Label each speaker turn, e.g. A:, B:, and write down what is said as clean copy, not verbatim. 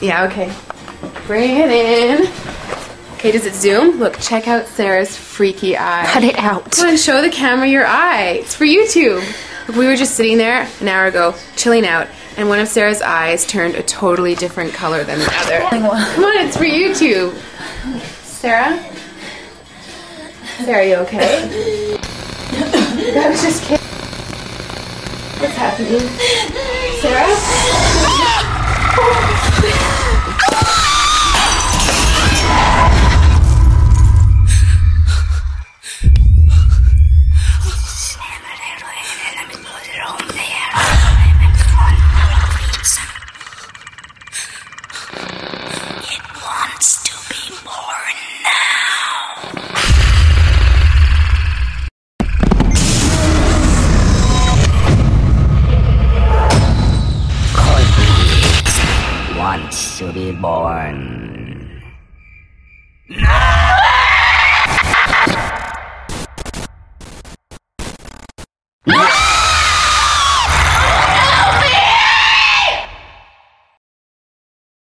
A: Yeah, okay. Bring it in. Okay, does it zoom? Look, check out Sarah's freaky eye.
B: Cut it out.
A: Come on, show the camera your eye. It's for YouTube. Look, we were just sitting there an hour ago, chilling out, and one of Sarah's eyes turned a totally different color than the other. Come on, it's for YouTube. Sarah? Sarah, are you okay? I was just kidding. What's happening? Sarah?
C: It wants to be born now. Wants to be born. No!